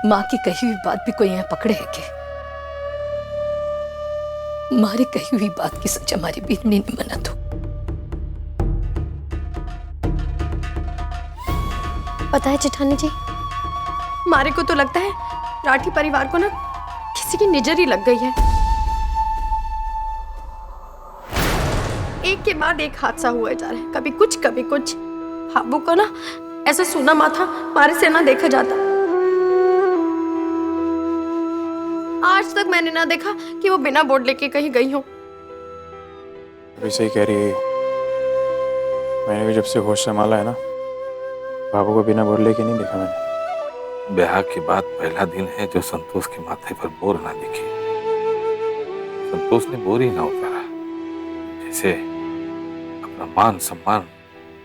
माँ की कही हुई बात भी कोई यहाँ पकड़े है क्या? मारी कही हुई बात की सच हमारी बीतनी नहीं मना तो। पता है जेठानी जी, मारे को तो लगता है राठी परिवार को ना किसी की नजर ही लग गई है। एक के बाद एक हादसा हुआ जा रहा है, कभी कुछ कभी कुछ। हाबू को ना ऐसा सूना माथा मारे से ना देखा जाता। आज तक मैंने ना देखा कि वो बिना बोर्ड लेके कहीं गई हो। अभी सही कह रही है। मैंने भी जब से होश संभाला है ना, बाबू को बिना बोर्ड लेके नहीं देखा मैंने। ब्याह के बाद पहला दिन है जो संतोष के माथे पर बोर ना दिखे। संतोष ने बोर ही ना उतारा, जैसे अपना मान सम्मान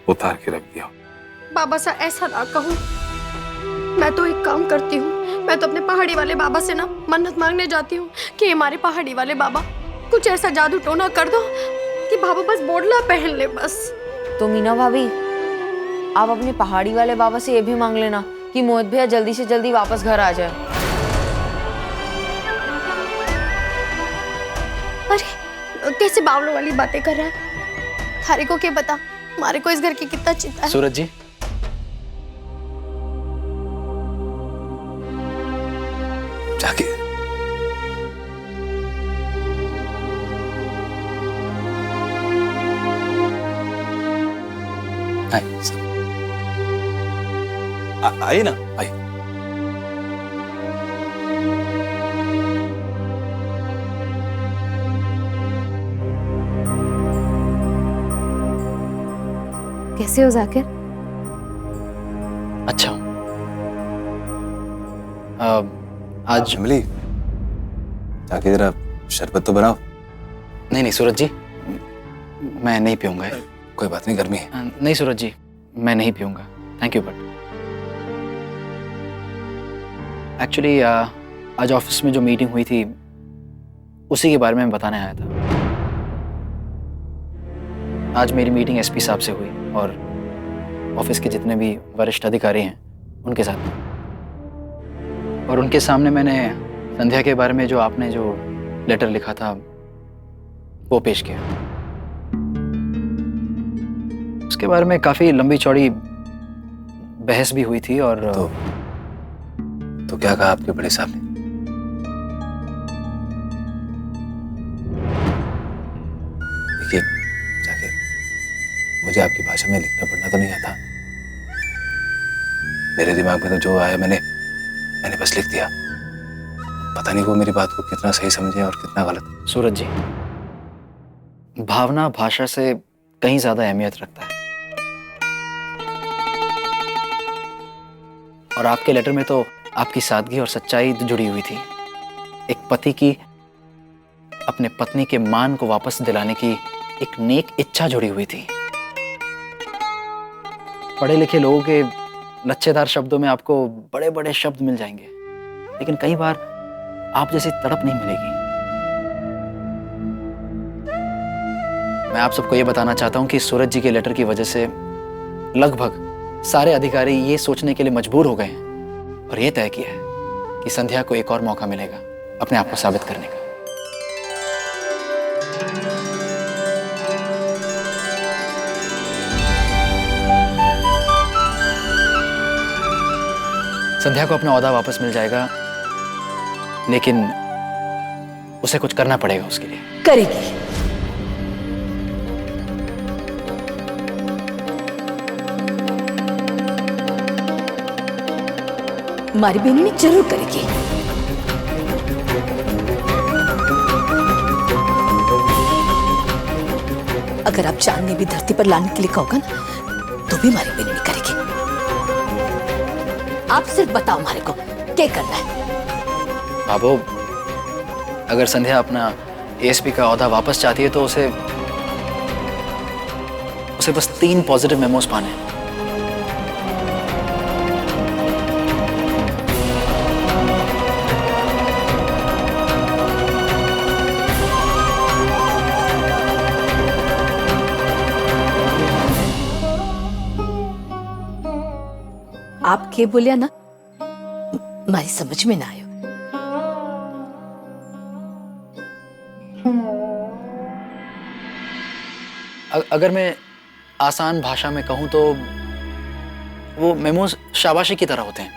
उतार के रख दिया। बाबा सा ऐसा ना कहो। मैं तो एक काम करती हूँ, मैं तो अपने पहाड़ी वाले बाबा से ना मन्नत मांगने जाती हूँ कि हमारे पहाड़ी वाले बाबा कुछ ऐसा जादू टोना कर दो कि बाबा बस बोडला पहन ले बस। तो मीना भाभी, आप अपने पहाड़ी वाले बाबा से ये भी मांग लेना कि मोहित भैया जल्दी से जल्दी वापस घर आ जाए। अरे कैसे बावलों वाली बातें कर रहा है? थारे को क्या पता हमारे को इस घर की कितना चिंता है। सूरज जी, जाके आइए ना, आइए। कैसे हो जाकिर? अच्छा आज इमली, जाके जरा शरबत तो बनाओ। नहीं सूरज जी, मैं नहीं पीऊंगा। कोई बात नहीं, गर्मी है। नहीं सूरज जी, मैं नहीं पीऊंगा, थैंक यू। बट एक्चुअली आज ऑफिस में जो मीटिंग हुई थी उसी के बारे में मैं बताने आया था। आज मेरी मीटिंग एसपी साहब से हुई और ऑफिस के जितने भी वरिष्ठ अधिकारी हैं उनके साथ, और उनके सामने मैंने संध्या के बारे में जो आपने जो लेटर लिखा था वो पेश किया। उसके बारे में काफी लंबी चौड़ी बहस भी हुई थी। और तो क्या कहा आपके बड़े साहब ने? देखिए जाके, मुझे आपकी भाषा में लिखना पढ़ना तो नहीं आता। मेरे दिमाग में तो जो आया मैंने बस लिख दिया। पता नहीं वो मेरी बात को कितना सही समझे और कितना गलत। सूरज जी, भावना भाषा से कहीं ज्यादा अहमियत रखता है। और आपके लेटर में तो आपकी सादगी और सच्चाई जुड़ी हुई थी। एक पति की अपने पत्नी के मान को वापस दिलाने की एक नेक इच्छा जुड़ी हुई थी। पढ़े लिखे लोगों के लच्छेदार शब्दों में आपको बड़े बड़े शब्द मिल जाएंगे, लेकिन कई बार आप जैसी तड़प नहीं मिलेगी। मैं आप सबको यह बताना चाहता हूं कि सूरज जी के लेटर की वजह से लगभग सारे अधिकारी ये सोचने के लिए मजबूर हो गए हैं और यह तय किया है कि संध्या को एक और मौका मिलेगा अपने आप को साबित करने का। संध्या को अपना ओहदा वापस मिल जाएगा, लेकिन उसे कुछ करना पड़ेगा उसके लिए। करेगी। हमारी बेनी जरूर करेगी। अगर आप चांद ने भी धरती पर लाने के लिए कहोगे ना, तो भी हमारी बेनी करेगी। आप सिर्फ बताओ हमारे को क्या करना है। बाबू, अगर संध्या अपना एएसपी का ओहदा वापस चाहती है तो उसे बस 3 पॉजिटिव मेमोज पाने हैं। आप के बोलिया ना, हमारी समझ में ना आयो। अगर मैं आसान भाषा में कहूं तो वो मेमोज शाबाशी की तरह होते हैं।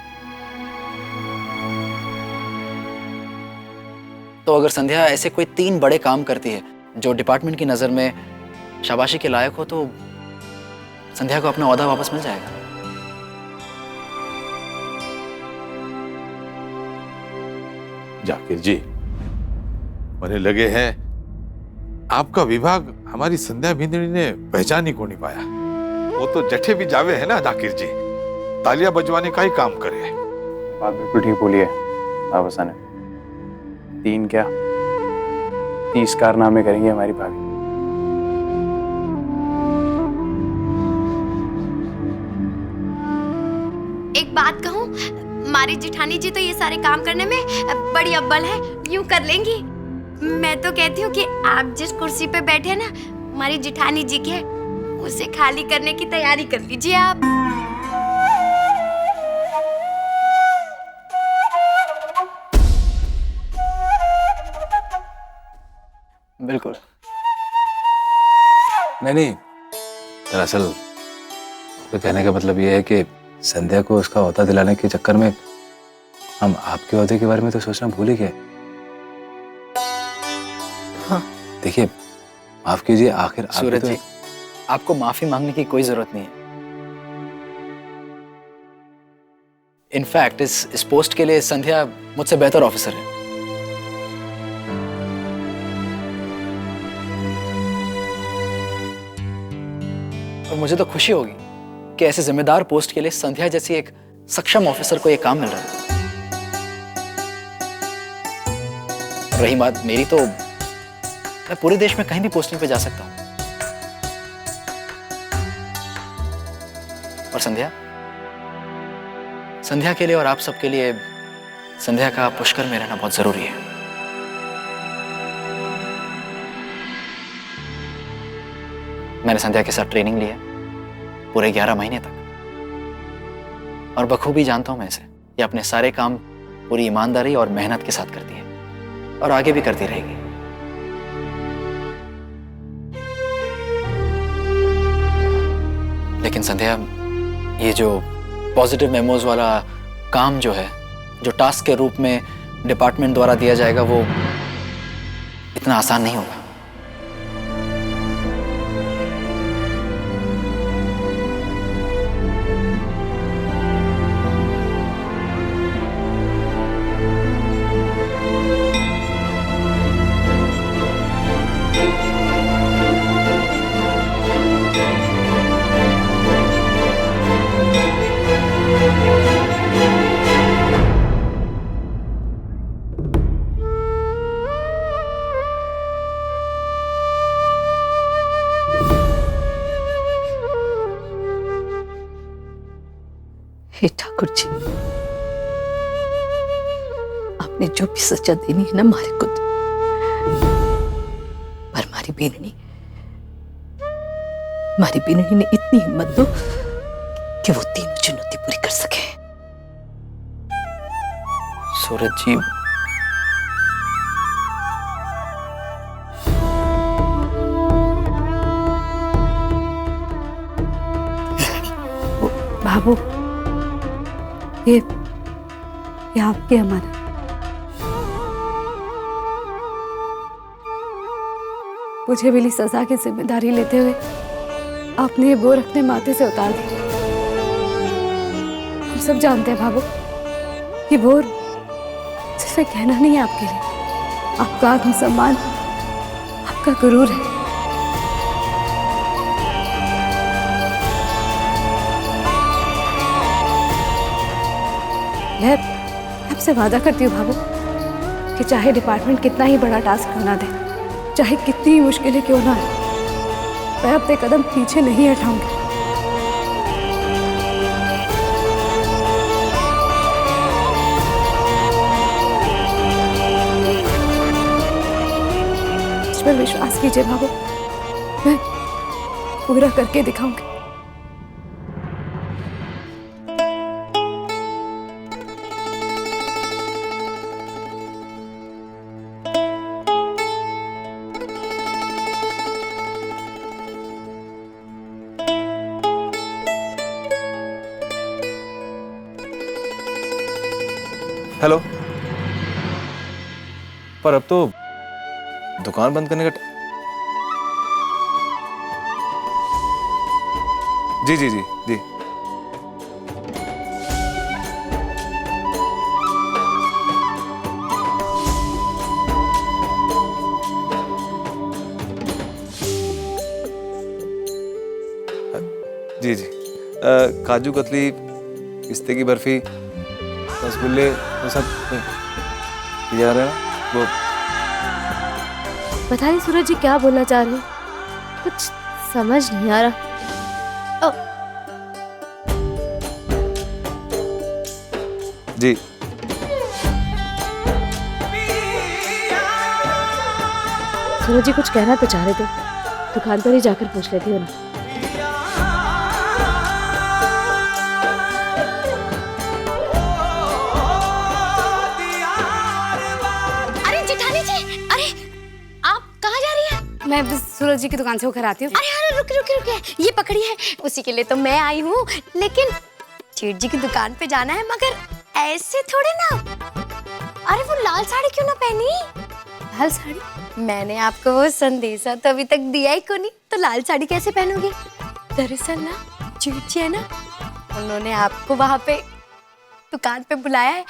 तो अगर संध्या ऐसे कोई 3 बड़े काम करती है जो डिपार्टमेंट की नजर में शाबाशी के लायक हो, तो संध्या को अपना ओहदा वापस मिल जाएगा। जाकिर जी, मुझे लगे हैं आपका विभाग हमारी संध्या भिंदड़ी ने पहचान ही को नहीं पाया। वो तो जठे भी जावे है ना जाकिर जी, तालियां बजवाने का ही काम करे। बात बिल्कुल ठीक बोली है बाबा ने। 3 क्या 30 कारनामे करेंगे हमारी भाभी। एक बात कहूँ, हमारी जिठानी जी तो ये सारे काम करने में बड़ी अव्वल है, यूं कर लेंगी। मैं तो कहती हूँ कि आप जिस कुर्सी पे बैठे हैं ना, हमारी जिठानी जी के, उसे खाली करने की तैयारी कर लीजिए आप। बिल्कुल। नहीं, दरअसल तो कहने का मतलब ये है कि संध्या को उसका ओहदा दिलाने के चक्कर में हम आपके ओहदे के बारे में तो सोचना भूल ही गए। हाँ। देखिए, माफ कीजिए, आखिर सूरज जी, आपको माफी मांगने की कोई जरूरत नहीं है। इनफैक्ट इस पोस्ट के लिए संध्या मुझसे बेहतर ऑफिसर है। और मुझे तो खुशी होगी कि ऐसे जिम्मेदार पोस्ट के लिए संध्या जैसी एक सक्षम ऑफिसर को यह काम मिल रहा है। रही बात मेरी, तो मैं पूरे देश में कहीं भी पोस्टिंग पे जा सकता हूं। और संध्या के लिए और आप सबके लिए संध्या का पुष्कर में रहना बहुत जरूरी है। मैंने संध्या के साथ ट्रेनिंग ली है पूरे 11 महीने तक, और बखूबी जानता हूं मैं इसे। ये अपने सारे काम पूरी ईमानदारी और मेहनत के साथ करती है और आगे भी करती रहेगी। लेकिन संध्या, ये जो पॉजिटिव मेमोज वाला काम जो है, जो टास्क के रूप में डिपार्टमेंट द्वारा दिया जाएगा, वो इतना आसान नहीं होगा। हे ठाकुर जी, आपने जो भी सजा देनी है ना मारे को, पर हमारी बेननी ने इतनी हिम्मत दो कि वो तीनों चुनौती पूरी कर सके। सूरज जी, बाबू, ये आपकी अमानत। मुझे मिली सजा की जिम्मेदारी लेते हुए आपने ये बोझ अपने माथे से उतार दी। हम सब जानते हैं बाबू, ये बोझ सिर्फ एक कहना नहीं है आपके लिए, आपका आत्मसम्मान, आपका गुरूर है। मैं आपसे वादा करती हूँ बाबू कि चाहे डिपार्टमेंट कितना ही बड़ा टास्क क्यों ना दे, चाहे कितनी ही मुश्किलें क्यों ना आए, मैं अपने कदम पीछे नहीं हटाऊंगी। मुझ पर विश्वास कीजिए बाबू, मैं पूरा करके दिखाऊंगी। हेलो। पर अब तो दुकान बंद करने का जी जी जी जी। जी जी। काजू कतली, पिस्ते की बर्फी, रसगुल्ले, वो सब जा रहे हैं ना वो। पता नहीं सूरज जी क्या बोलना चाह रहे हैं, कुछ समझ नहीं आ रहा। जी सूरज जी कुछ कहना तो चाह रहे थे, दुकान पर ही जाकर पूछ लेती हूँ ना। मैं बस सूरज जी की दुकान से होकर आती हूँ। अरे रुक ये पकड़िए, उसी के लिए तो मैं आई हूँ। लेकिन जेठ जी की दुकान पे जाना है, मगर ऐसे थोड़े ना। अरे वो लाल साड़ी क्यों ना पहनी? लाल साड़ी? मैंने आपको वो संदेशा तो अभी तक दिया ही को नहीं, तो लाल साड़ी कैसे पहनोगी? दरअसल ना जेठ जी है ना, उन्होंने आपको वहाँ पे दुकान पे बुलाया है,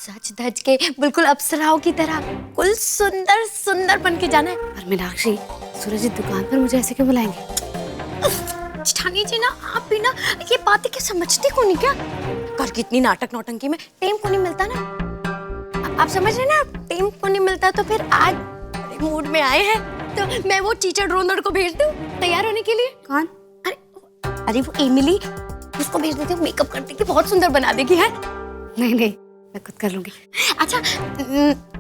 सच धज के बिल्कुल अप्सराओं की तरह, कुल सुंदर सुंदर बन के जाना है। पर मीनाक्षी, सूरज जी दुकान पर मुझे ऐसे क्यों बुलाएंगे? जेठानी जी ना, आप भी ना ये बातें क्या समझती को नहीं क्या? कल कितनी नाटक नौटंकी में टेम को नहीं मिलता ना, आप समझ रहे ना, टेम को नहीं मिलता, तो फिर आज बड़े मूड में आए हैं, तो मैं वो टीचर ड्रोनर को भेज दूं तैयार होने के लिए। कौन? अरे वो एमिली, उसको भेज देती हूँ, मेकअप कर देगी, बहुत सुंदर बना देगी है। नहीं नहीं, मैं खुद कर लूंगी। अच्छा,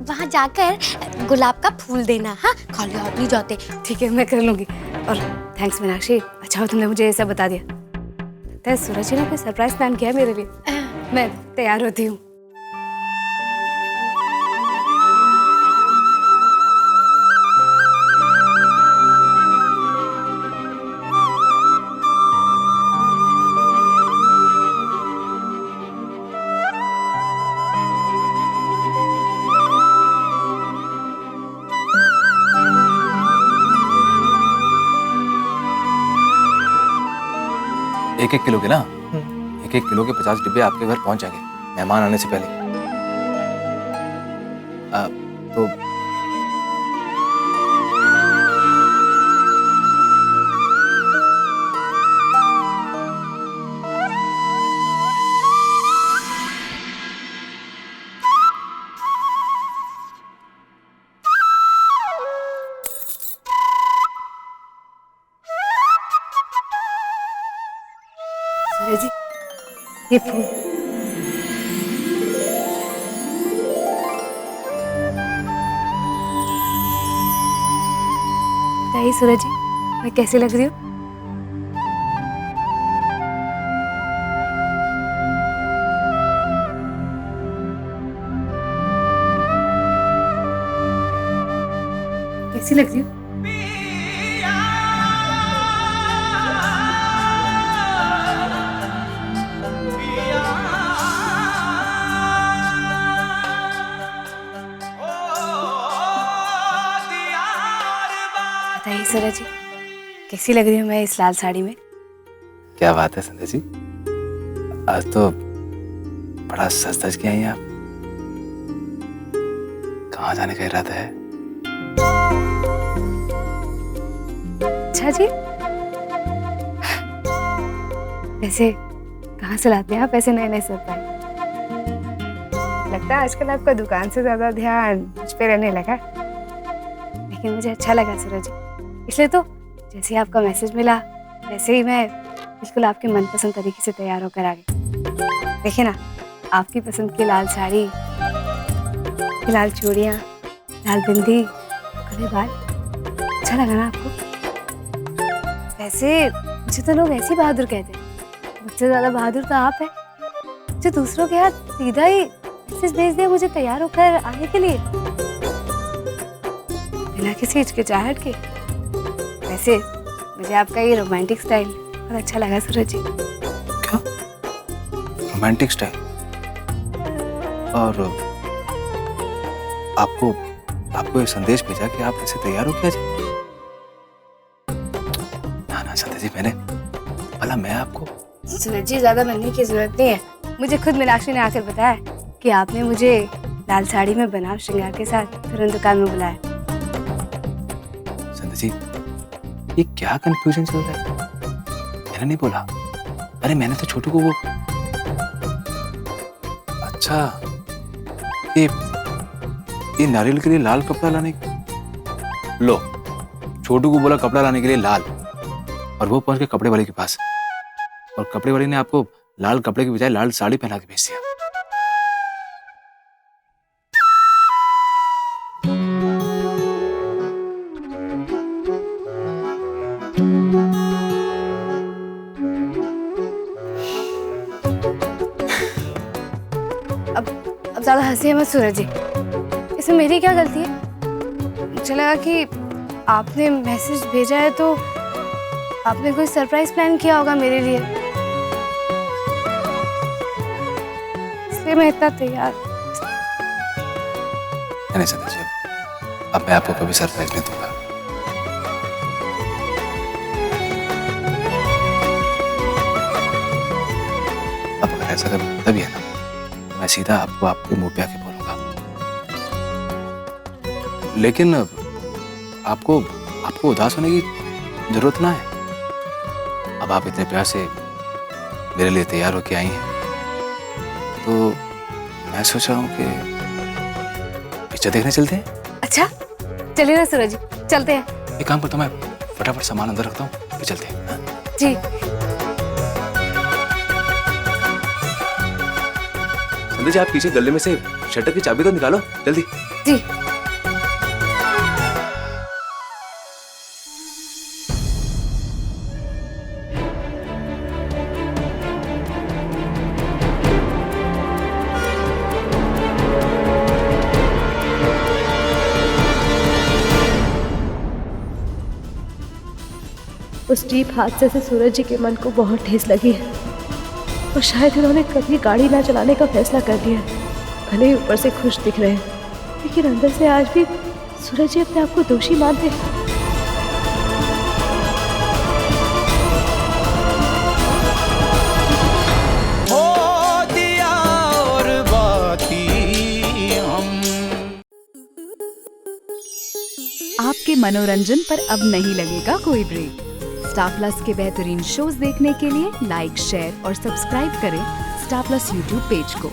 वहाँ जाकर गुलाब का फूल देना, हाँ, खाली हाथ नहीं जाते। ठीक है, मैं कर लूंगी। और थैंक्स मीनाक्षी, अच्छा हो तुमने मुझे ये सब बता दिया। तो सूरज जी ने कोई सरप्राइज प्लान किया है मेरे लिए, मैं तैयार होती हूँ। एक किलो के ना, 1 किलो के 50 डिब्बे आपके घर पहुंच जाएंगे मेहमान आने से पहले। तो सूरज जी, ये फूल बताइए सूरज जी, मैं कैसी लग रही हूँ? कैसी लग रही हूँ? बताइए सूरज जी, कैसी लग रही हूँ मैं इस लाल साड़ी में? क्या बात है संध्या जी, आज तो बड़ा सज धज के आई हैं आप। कहाँ जाने का इरादा है? अच्छा जी, वैसे कहाँ से लाते हैं आप ऐसे नए नए सरप्राइज? लगता है आजकल आपका दुकान से ज्यादा ध्यान मुझ पे रहने लगा, लेकिन मुझे अच्छा लगा सूरज जी, इसलिए तो जैसे ही आपका मैसेज मिला वैसे ही मैं बिल्कुल आपके मनपसंद तरीके से तैयार होकर आ गई। देखिए ना, आपकी पसंद की लाल साड़ी, लाल चूड़ियाँ, लाल बिंदी, काले बाल, अच्छा लगा ना आपको? वैसे मुझे तो लोग ऐसे बहादुर कहते हैं, मुझसे ज्यादा बहादुर तो आप हैं, जो दूसरों के हाथ सीधा ही मैसेज भेज दिया मुझे तैयार होकर आने के लिए, बिना किसी हिचकिचाहट के। वैसे मुझे आपका ये रोमांटिक स्टाइल बहुत अच्छा लगा सूरज जी। क्या रोमांटिक स्टाइल? और आपको ये संदेश भेजा कि आप ऐसे तैयार हो क्या जी? ना संध्या जी, भला मैं आपको सूरज जी ज्यादा बनने की जरूरत नहीं है। मुझे खुद मीनाक्षी ने आकर बताया कि आपने मुझे लाल साड़ी में बनाव श्रृंगार के साथ तुरंत दुकान में बुलाया। संध्या जी, ये क्या कंफ्यूजन चल रहा है? मैंने नहीं बोला। अरे मैंने तो छोटू को वो, अच्छा ये नारियल के लिए लाल कपड़ा लाने, लो छोटू को बोला कपड़ा लाने के लिए लाल, और वो पहुंच के कपड़े वाले के पास, और कपड़े वाले ने आपको लाल कपड़े की बजाय लाल साड़ी पहना के भेज दिया। अब ज्यादा हंसिए मत सूरज जी, इसमें मेरी क्या गलती है? मुझे लगा कि आपने मैसेज भेजा है तो आपने कोई सरप्राइज प्लान किया होगा मेरे लिए, इसलिए मैं इतना तैयार। नहीं संध्या जी, अब मैं आपको कभी सरप्राइज नहीं दूंगा। अब अगर ऐसा तभी है ना, मैं सीधा आपको आपके मुंह पे आके बोलूंगा। लेकिन आपको उदास होने की जरूरत ना है। अब आप इतने प्यार से मेरे लिए तैयार होके आई हैं, तो मैं सोच रहा हूँ कि पिक्चर देखने चलते हैं। अच्छा चलिए ना सूरज जी, चलते हैं। एक काम करता हूँ, मैं फटाफट सामान अंदर रखता हूँ, फिर चलते हैं। हाँ? जी संध्या जी, आप पीछे गले में से शटर की चाबी तो निकालो जल्दी। जी उस जीप हादसे से सूरज जी के मन को बहुत ठेस लगी है और शायद इन्होंने कभी गाड़ी ना चलाने का फैसला कर लिया है। भले ही ऊपर से खुश दिख रहे हैं, लेकिन अंदर से आज भी सूरज जी अपने आप को दोषी मानते हैं। आपके मनोरंजन पर अब नहीं लगेगा कोई ब्रेक। स्टार प्लस के बेहतरीन शोज देखने के लिए लाइक, शेयर और सब्सक्राइब करें स्टार प्लस यूट्यूब पेज को।